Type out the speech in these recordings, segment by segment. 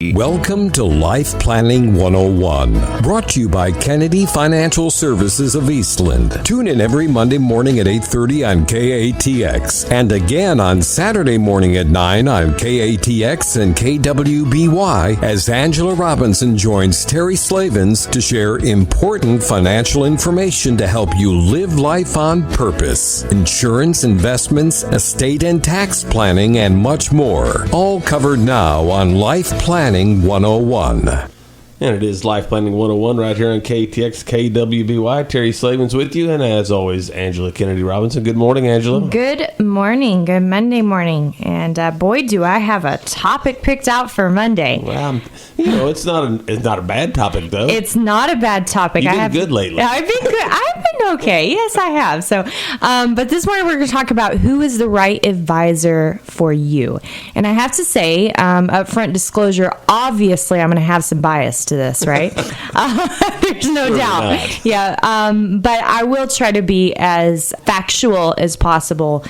Welcome to Life Planning 101, brought to you by Kennedy Financial Services of Eastland. Tune in every Monday morning at 8:30 on KATX, and again on Saturday morning at 9 on KATX and KWBY as Angela Robinson joins Terry Slavens to share important financial information to help you live life on purpose. Insurance, investments, estate and tax planning, and much more. All covered now on Life Planning 101. And it is Life Planning 101 right here on KTX KWBY. Terry Slavens with you, and as always, Angela Kennedy Robinson. Good morning, Angela. Good morning. Good Monday morning. And boy, do I have a topic picked out for Monday. Well, it's not a bad topic though. It's not a bad topic. You've been good lately. I've been good. I've been okay. Yes, I have. So, but this morning we're going to talk about who is the right advisor for you. And I have to say, upfront disclosure, obviously I'm going to have some bias to this, right? There's no doubt. Not. Yeah. But I will try to be as factual as possible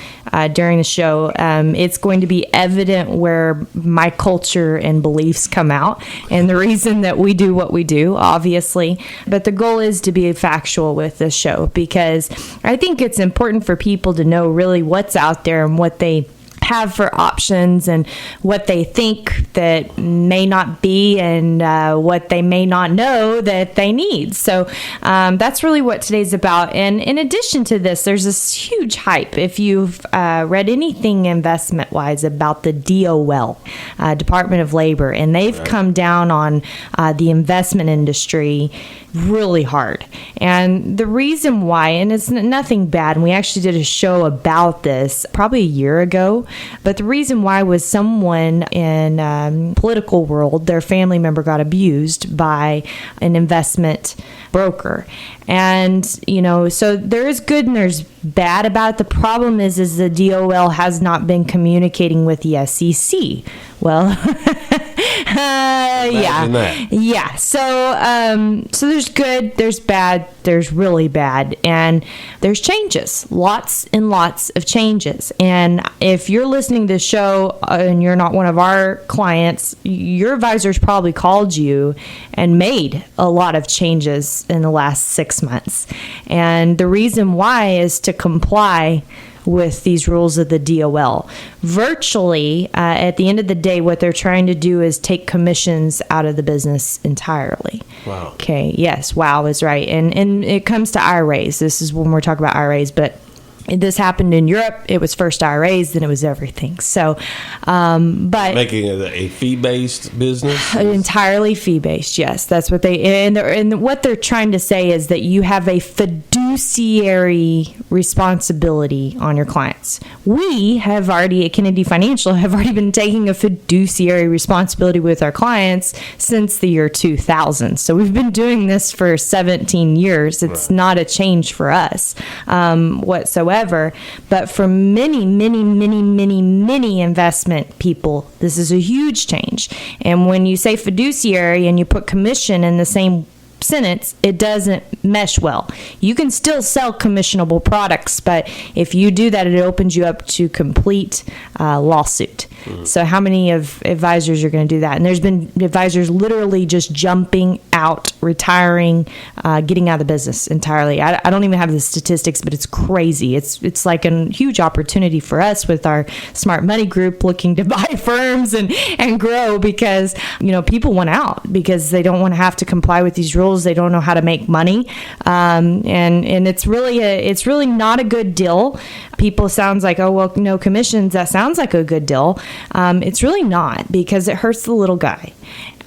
during the show. It's going to be evident where my culture and beliefs come out and the reason that we do what we do, obviously. But the goal is to be factual with this show because I think it's important for people to know really what's out there and what they have for options and what they think that may not be and what they may not know that they need. So that's really what today's about. And in addition to this, there's this huge hype. If you've read anything investment-wise about the DOL, Department of Labor, and they've come down on the investment industry really hard. And the reason why, and it's nothing bad, and we actually did a show about this probably a year ago, but the reason why was someone in political world, their family member got abused by an investment broker. And, so there is good and there's bad about it. The problem is the DOL has not been communicating with the SEC. Well, yeah. So there's good, there's bad, there's really bad, and there's changes, lots and lots of changes. And if you're listening to the show and you're not one of our clients, your advisor's probably called you and made a lot of changes in the last 6 months. And the reason why is to comply with these rules of the DOL. Virtually, at the end of the day, what they're trying to do is take commissions out of the business entirely. Wow. Okay, yes, wow is right. And it comes to IRAs. This is when we're talking about IRAs, but this happened in Europe. It was first IRAs, then it was everything. So, but making it a fee-based business, entirely fee-based. Yes, that's what and what they're trying to say is that you have a fiduciary responsibility on your clients. We have already at Kennedy Financial have already been taking a fiduciary responsibility with our clients since the year 2000. So we've been doing this for 17 years. It's not a change for us whatsoever. But for many investment people, this is a huge change. And when you say fiduciary and you put commission in the same sentence, it doesn't mesh well. You can still sell commissionable products, but if you do that, it opens you up to complete lawsuit. So how many of advisors are going to do that? And there's been advisors literally just jumping out, retiring, getting out of the business entirely. I don't even have the statistics, but it's crazy. It's like a huge opportunity for us with our Smart Money group looking to buy firms and grow because, people want out because they don't want to have to comply with these rules. They don't know how to make money. And it's really not a good deal. People sounds like, oh, well, no commissions. That sounds like a good deal. It's really not because it hurts the little guy.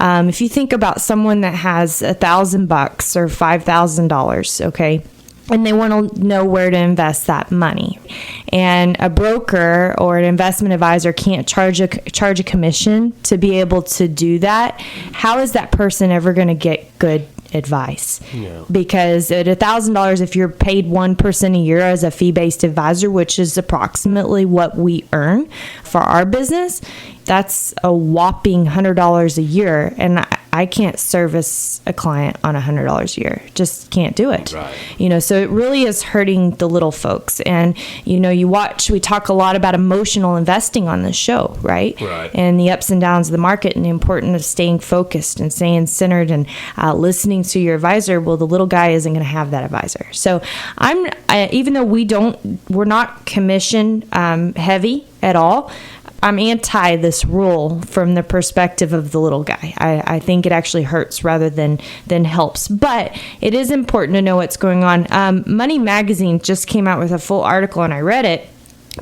If you think about someone that has $1,000 or $5,000, okay, and they want to know where to invest that money, and a broker or an investment advisor can't charge a commission to be able to do that, how is that person ever going to get good advice? Yeah. Because at $1,000, if you're paid 1% a year as a fee-based advisor, which is approximately what we earn for our business, that's a whopping $100 a year. And I can't service a client on $100 a year. Just can't do it. Right. So it really is hurting the little folks. And, we talk a lot about emotional investing on this show, right? Right. And the ups and downs of the market and the importance of staying focused and staying centered and listening to your advisor. Well, the little guy isn't going to have that advisor. So even though we're not commission heavy at all, I'm anti this rule from the perspective of the little guy. I think it actually hurts rather than helps. But it is important to know what's going on. Money Magazine just came out with a full article, and I read it,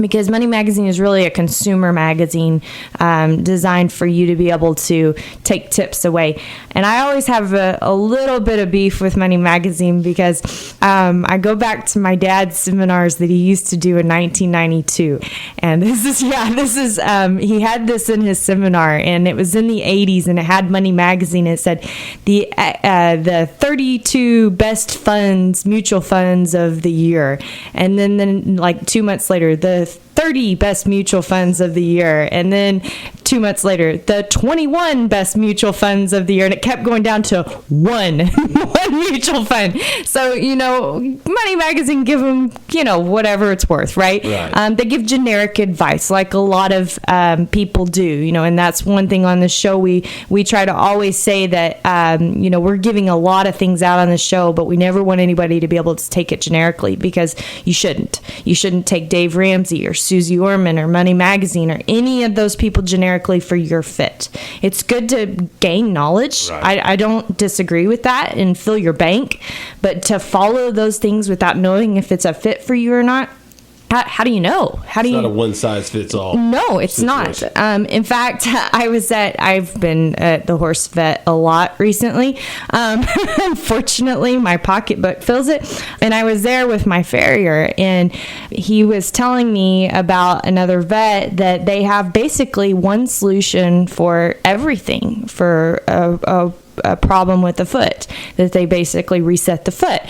because Money Magazine is really a consumer magazine designed for you to be able to take tips away. And I always have a little bit of beef with Money Magazine because I go back to my dad's seminars that he used to do in 1992. And he had this in his seminar, and it was in the 80s, and it had Money Magazine. It said the 32 best mutual funds of the year. And then like 2 months later, the 30 best mutual funds of the year, and then 2 months later, the 21 best mutual funds of the year, and it kept going down to one mutual fund. So, Money Magazine give them, whatever it's worth, right? They give generic advice like a lot of people do, and that's one thing on the show. We try to always say that, we're giving a lot of things out on the show, but we never want anybody to be able to take it generically, because you shouldn't. You shouldn't take Dave Ramsey or Susie Orman or Money Magazine or any of those people generically for your fit. It's good to gain knowledge. Right. I don't disagree with that, and fill your bank, but to follow those things without knowing if it's a fit for you or not, how do you know? It's not a one-size-fits-all. No, it's situation. not. In fact, I've been at the horse vet a lot recently. Unfortunately, my pocketbook fills it. And I was there with my farrier, and he was telling me about another vet that they have basically one solution for everything, for a problem with the foot, that they basically reset the foot.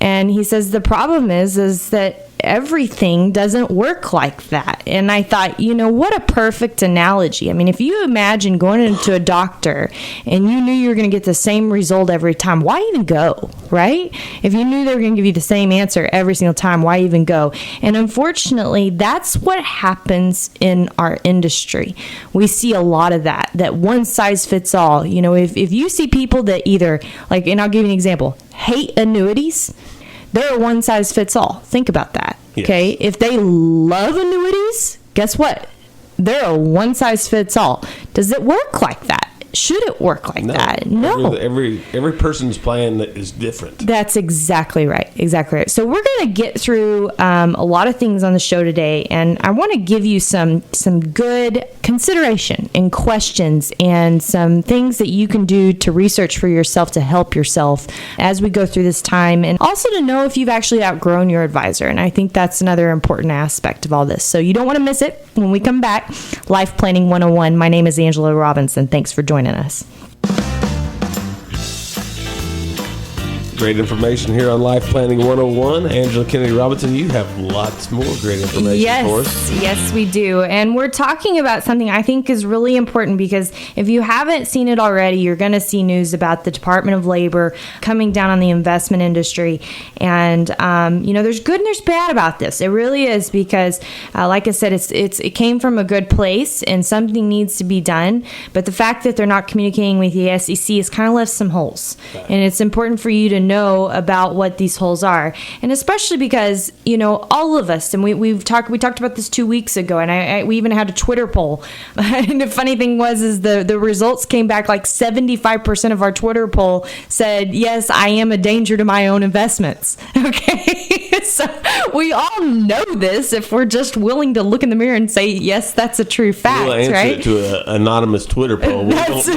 And he says the problem is that everything doesn't work like that. And I thought, what a perfect analogy. I mean, if you imagine going into a doctor and you knew you were going to get the same result every time, why even go, right? If you knew they were going to give you the same answer every single time, why even go? And unfortunately, that's what happens in our industry. We see a lot of that one size fits all. If you see people that either, and I'll give you an example, hate annuities, they're a one size fits all. Think about that. Yes. Okay. If they love annuities, guess what? They're a one size fits all. Does it work like that? Should it work like that? No. Every person's plan is different. That's exactly right. Exactly right. So we're going to get through a lot of things on the show today, and I want to give you some good consideration and questions and some things that you can do to research for yourself to help yourself as we go through this time, and also to know if you've actually outgrown your advisor. And I think that's another important aspect of all this. So you don't want to miss it. When we come back, Life Planning 101. My name is Angela Robinson. Thanks for joining us. Great information here on Life Planning 101. Angela Kennedy Robinson, you have lots more great information for us. Yes, we do. And we're talking about something I think is really important, because if you haven't seen it already, you're going to see news about the Department of Labor coming down on the investment industry. And, there's good and there's bad about this. It really is, because, like I said, it came from a good place and something needs to be done. But the fact that they're not communicating with the SEC has kind of left some holes. Okay. And it's important for you to know about what these holes are, and especially because all of us, and we talked about this 2 weeks ago, and we even had a Twitter poll. And the funny thing is the results came back like 75% of our Twitter poll said, yes, I am a danger to my own investments. Okay. So we all know this if we're just willing to look in the mirror and say, yes, that's a true fact. We'll answer right? it to an anonymous Twitter poll. That's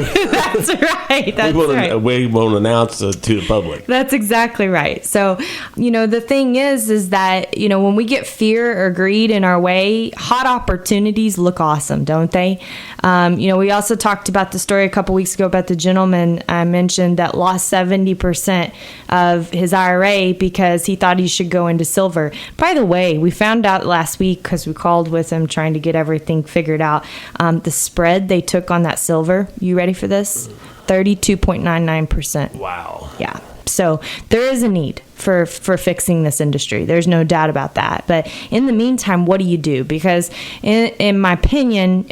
right. We won't announce it to the public. That's exactly right. So, the thing is that, when we get fear or greed in our way, hot opportunities look awesome, don't they? We also talked about the story a couple weeks ago about the gentleman I mentioned that lost 70% of his IRA because he thought he should go into silver. By the way, we found out last week, because we called with him trying to get everything figured out, the spread they took on that silver. You ready for this? 32.99%. Wow. Yeah. So there is a need for fixing this industry. There's no doubt about that. But in the meantime, what do you do? Because in my opinion,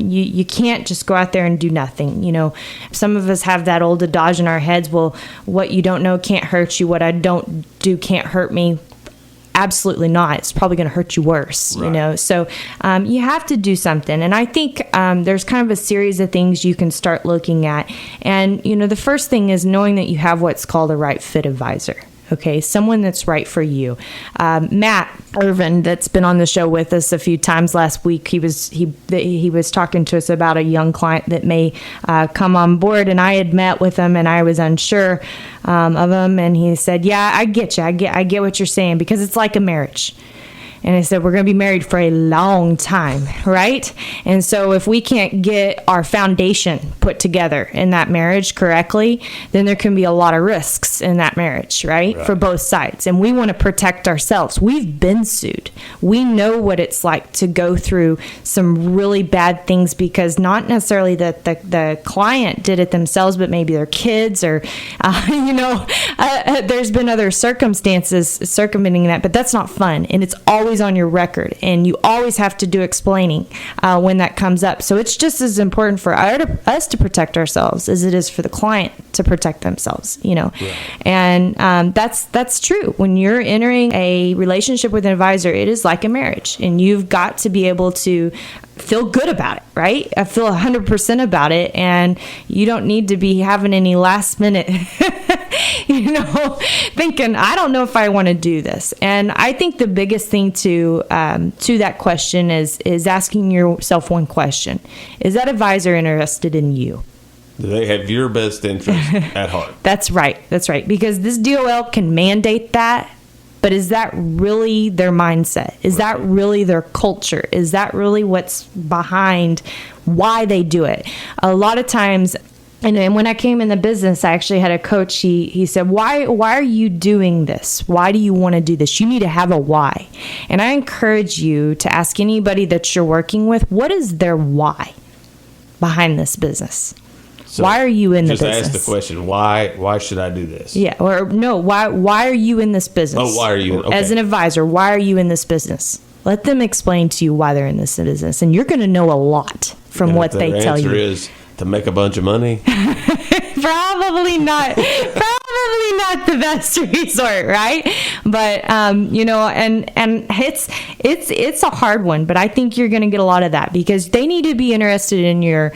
you can't just go out there and do nothing. You know, some of us have that old adage in our heads, well, what you don't know can't hurt you. What I don't do can't hurt me. Absolutely not. It's probably going to hurt you worse, right. You know. So you have to do something. And I think there's kind of a series of things you can start looking at. And, you know, the first thing is knowing that you have what's called a right fit advisor. Okay, someone that's right for you. Matt Irvin, that's been on the show with us a few times last week, he was talking to us about a young client that may come on board, and I had met with him, and I was unsure of him, and he said, "Yeah, I get you. I get what you're saying, because it's like a marriage." And I said, we're going to be married for a long time, right? And so if we can't get our foundation put together in that marriage correctly, then there can be a lot of risks in that marriage, right? For both sides. And we want to protect ourselves. We've been sued. We know what it's like to go through some really bad things, because not necessarily that the client did it themselves, but maybe their kids or, there's been other circumstances circumventing that, but that's not fun. And it's always on your record, and you always have to do explaining when that comes up. So it's just as important for us to protect ourselves as it is for the client to protect themselves, you know. Yeah. And that's true. When you're entering a relationship with an advisor, it is like a marriage, and you've got to be able to feel good about it, right? I feel 100% about it, and you don't need to be having any last minute thinking, I don't know if I want to do this. And I think the biggest thing to that question is asking yourself one question: is that advisor interested in you? Do they have your best interest at heart? That's right. Because this DOL can mandate that, but is that really their mindset? Is that really their culture? Is that really what's behind why they do it? A lot of times, and when I came in the business, I actually had a coach. He said, why are you doing this? Why do you want to do this? You need to have a why. And I encourage you to ask anybody that you're working with, what is their why behind this business? So why are you in the business? Just ask the question, why should I do this? Yeah, or no, why are you in this business? Oh, why are you? Okay. As an advisor, why are you in this business? Let them explain to you why they're in this business, and you're going to know a lot from what they tell you. The answer is to make a bunch of money. Probably not the best resort, right? But and it's a hard one, but I think you're going to get a lot of that, because they need to be interested in your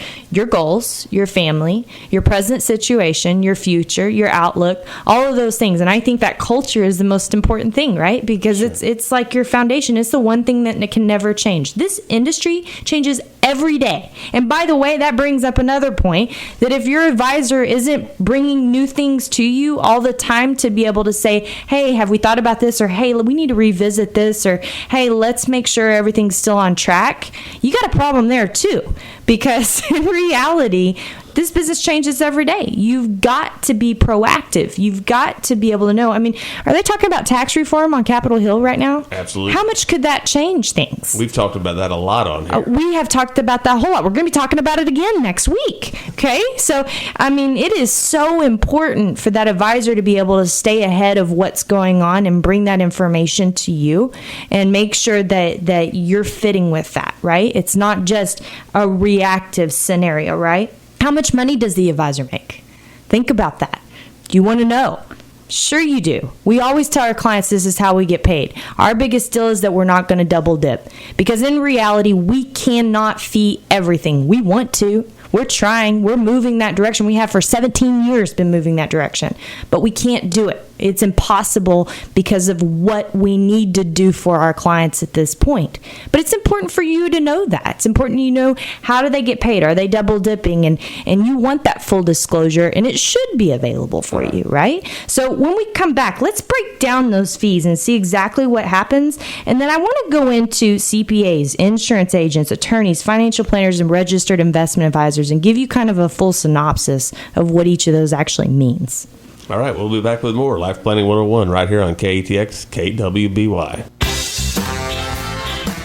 goals, your family, your present situation, your future, your outlook, all of those things. And I think that culture is the most important thing, right? Because it's like your foundation. It's the one thing that can never change. This industry changes every day. And by the way, that brings up another point, that if your advisor isn't bringing new things to you all the time to be able to say, hey, have we thought about this? Or, hey, we need to revisit this. Or, hey, let's make sure everything's still on track. You got a problem there too, because in reality, this business changes every day. You've got to be proactive. You've got to be able to know. I mean, are they talking about tax reform on Capitol Hill right now? Absolutely. How much could that change things? We've talked about that a lot on here. We have talked about that a whole lot. We're going to be talking about it again next week. Okay? So, I mean, it is so important for that advisor to be able to stay ahead of what's going on and bring that information to you and make sure that you're fitting with that, right? It's not just a reactive scenario, right? How much money does the advisor make? Think about that. Do you want to know? Sure you do. We always tell our clients this is how we get paid. Our biggest deal is that we're not going to double dip, because in reality, we cannot fee everything. We want to. We're trying. We're moving that direction. We have for 17 years been moving that direction, but we can't do it. It's impossible because of what we need to do for our clients at this point. But it's important for you to know that. It's important you know, how do they get paid? Are they double dipping? And you want that full disclosure, and it should be available for you, right? So when we come back, let's break down those fees and see exactly what happens. And then I want to go into CPAs, insurance agents, attorneys, financial planners, and registered investment advisors, and give you kind of a full synopsis of what each of those actually means. All right, we'll be back with more Life Planning 101 right here on KATX KWBY.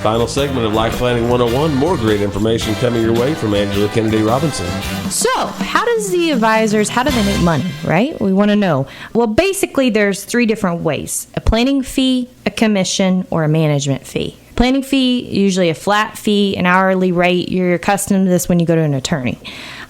Final segment of Life Planning 101. More great information coming your way from Angela Kennedy Robinson. So, how do they make money, right? We want to know. Well, basically, there's 3 different ways: a planning fee, a commission, or a management fee. Planning fee, usually a flat fee, an hourly rate. You're accustomed to this when you go to an attorney.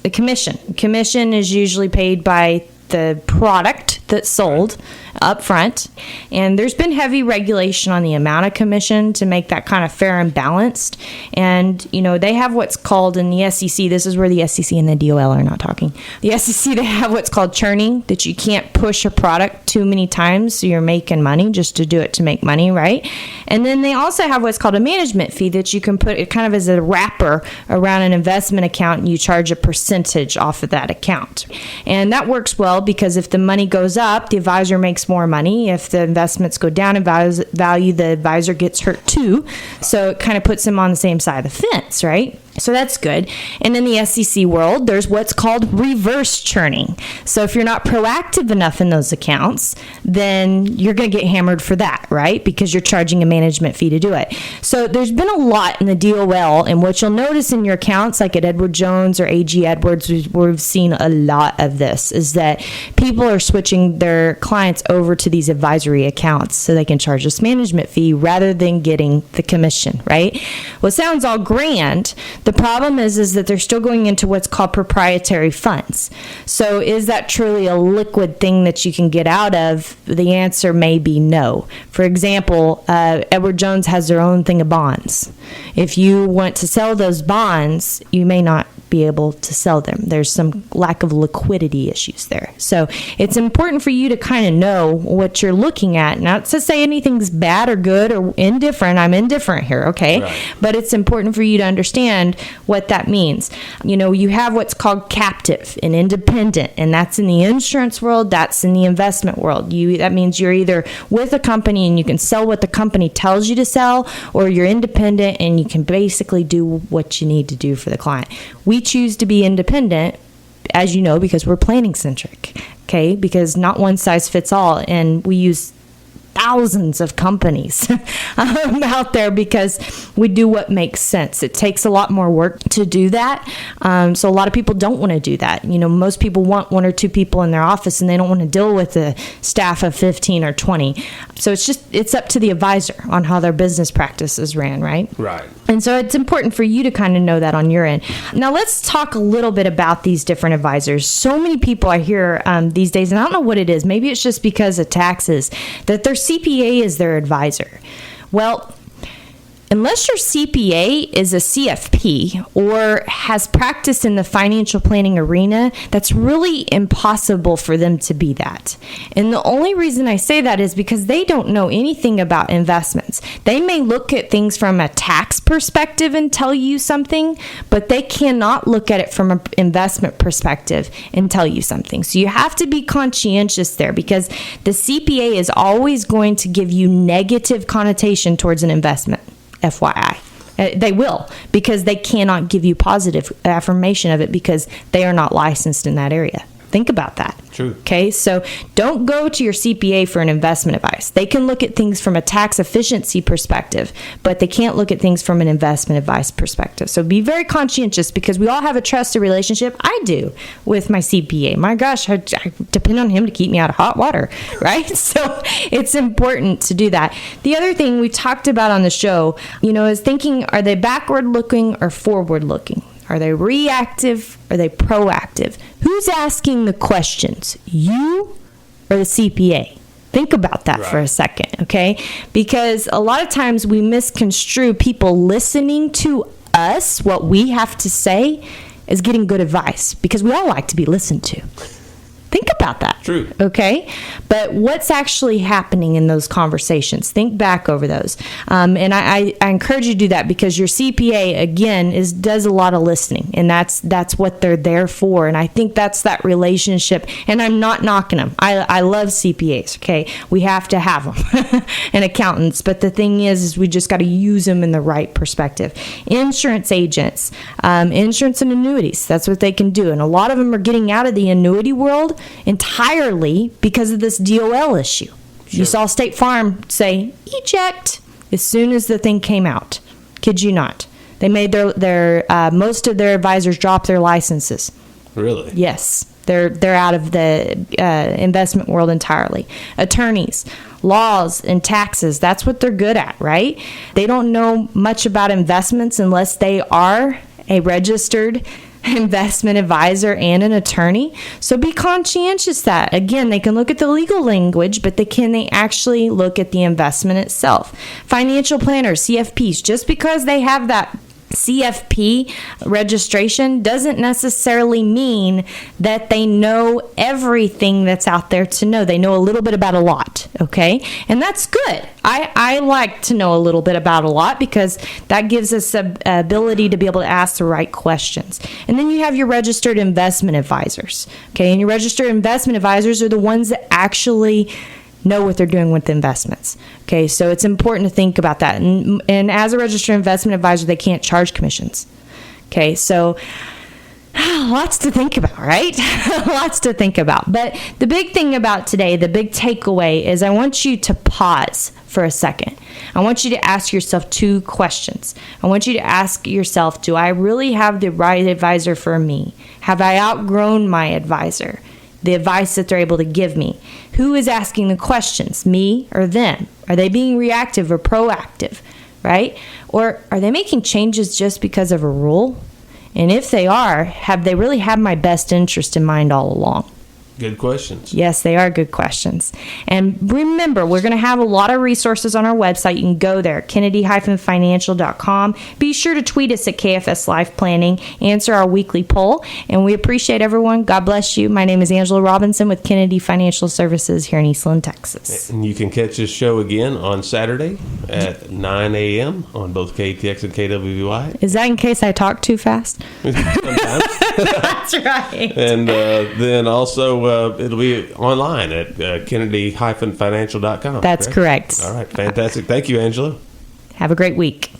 The commission is usually paid by the product that's sold up front, and there's been heavy regulation on the amount of commission to make that kind of fair and balanced. And they have what's called in the SEC, this is where the SEC and the DOL are not talking. The SEC, they have what's called churning, that you can't push a product too many times so you're making money just to do it to make money, right? And then they also have what's called a management fee that you can put it kind of as a wrapper around an investment account, and you charge a percentage off of that account. And that works well because if the money goes up, the advisor makes more money. If the investments go down in value, the advisor gets hurt too. So it kind of puts them on the same side of the fence, right? So that's good. And in the SEC world, there's what's called reverse churning. So if you're not proactive enough in those accounts, then you're going to get hammered for that, right? Because you're charging a management fee to do it. So there's been a lot in the DOL, and what you'll notice in your accounts, like at Edward Jones or AG Edwards, we've seen a lot of this, is that people are switching their clients over to these advisory accounts so they can charge this management fee rather than getting the commission, right? Well, it sounds all grand. The problem is that they're still going into what's called proprietary funds. So is that truly a liquid thing that you can get out of? The answer may be no. For example, Edward Jones has their own thing of bonds. If you want to sell those bonds, you may not be able to sell them. There's some lack of liquidity issues there. So it's important for you to kind of know what you're looking at. Not to say anything's bad or good or indifferent. I'm indifferent here, okay? Right. But it's important for you to understand what that means. You have what's called captive and independent, and that's in the insurance world, that's in the investment world. That means you're either with a company and you can sell what the company tells you to sell, or you're independent and you can basically do what you need to do for the client. We choose to be independent, as you know, because we're planning centric, okay? Because not one size fits all, and we use thousands of companies out there because we do what makes sense. It takes a lot more work to do that. So a lot of people don't want to do that. Most people want 1 or 2 people in their office and they don't want to deal with a staff of 15 or 20. So it's up to the advisor on how their business practice is ran, right? Right. And so it's important for you to kind of know that on your end. Now let's talk a little bit about these different advisors. So many people I hear these days, and I don't know what it is. Maybe it's just because of taxes, that their CPA is their advisor. Well, unless your CPA is a CFP or has practice in the financial planning arena, that's really impossible for them to be that. And the only reason I say that is because they don't know anything about investments. They may look at things from a tax perspective and tell you something, but they cannot look at it from an investment perspective and tell you something. So you have to be conscientious there, because the CPA is always going to give you negative connotation towards an investment. FYI. They will, because they cannot give you positive affirmation of it because they are not licensed in that area. Think about that. True. Okay, so don't go to your CPA for an investment advice. They can look at things from a tax efficiency perspective, but they can't look at things from an investment advice perspective. So be very conscientious, because we all have a trusted relationship. I do with my CPA. My gosh, I depend on him to keep me out of hot water, right? So it's important to do that. The other thing we talked about on the show, is thinking, are they backward looking or forward looking? Are they reactive? Are they proactive? Who's asking the questions? You or the CPA? Think about that for a second, okay? Because a lot of times we misconstrue people listening to us, what we have to say, as getting good advice, because we all like to be listened to. Think about that. True. Okay? But what's actually happening in those conversations? Think back over those. And I encourage you to do that, because your CPA, again, does a lot of listening. And that's what they're there for. And I think that's that relationship. And I'm not knocking them. I love CPAs, okay? We have to have them. And accountants. But the thing is we just got to use them in the right perspective. Insurance agents, insurance and annuities, that's what they can do. And a lot of them are getting out of the annuity world entirely because of this DOL issue. Sure. You saw State Farm say eject as soon as the thing came out. Kid you not. They made their most of their advisors drop their licenses. Really? Yes. They're out of the investment world entirely. Attorneys, laws, and taxes, that's what they're good at, right? They don't know much about investments unless they are a registered investment advisor and an attorney. So be conscientious that, again, they can look at the legal language, but they actually look at the investment itself. Financial planners, CFPs, just because they have that CFP registration doesn't necessarily mean that they know everything that's out there to know. They know a little bit about a lot, okay? And that's good. I like to know a little bit about a lot because that gives us the ability to be able to ask the right questions. And then you have your registered investment advisors, okay? And your registered investment advisors are the ones that actually know what they're doing with the investments. Okay, so it's important to think about that. And as a registered investment advisor, they can't charge commissions. Okay, so lots to think about, right? Lots to think about. But the big thing about today, the big takeaway is I want you to pause for a second. I want you to ask yourself 2 questions. I want you to ask yourself, do I really have the right advisor for me? Have I outgrown my advisor? The advice that they're able to give me. Who is asking the questions, me or them? Are they being reactive or proactive, right? Or are they making changes just because of a rule? And if they are, have they really had my best interest in mind all along? Good questions. Yes, they are good questions. And remember, we're going to have a lot of resources on our website. You can go there, kennedy-financial.com. Be sure to tweet us at KFS Life Planning. Answer our weekly poll. And we appreciate everyone. God bless you. My name is Angela Robinson with Kennedy Financial Services here in Eastland, Texas. And you can catch this show again on Saturday at 9 a.m. on both KTX and KWBY. Is that in case I talk too fast? Sometimes. That's right. And then also it'll be online at kennedy-financial.com. That's correct. All right, fantastic. Thank you, Angela. Have a great week.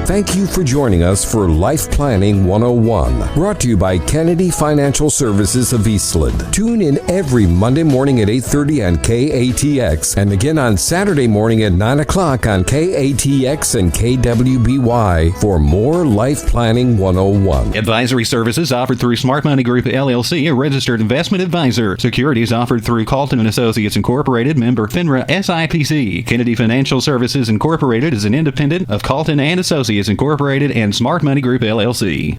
Thank you for joining us for Life Planning 101, brought to you by Kennedy Financial Services of Eastland. Tune in every Monday morning at 8:30 on KATX and again on Saturday morning at 9 o'clock on KATX and KWBY for more Life Planning 101. Advisory services offered through Smart Money Group LLC, a registered investment advisor. Securities offered through Calton & Associates Incorporated, member FINRA SIPC. Kennedy Financial Services Incorporated is an independent of Calton & Associates Incorporated and Smart Money Group LLC.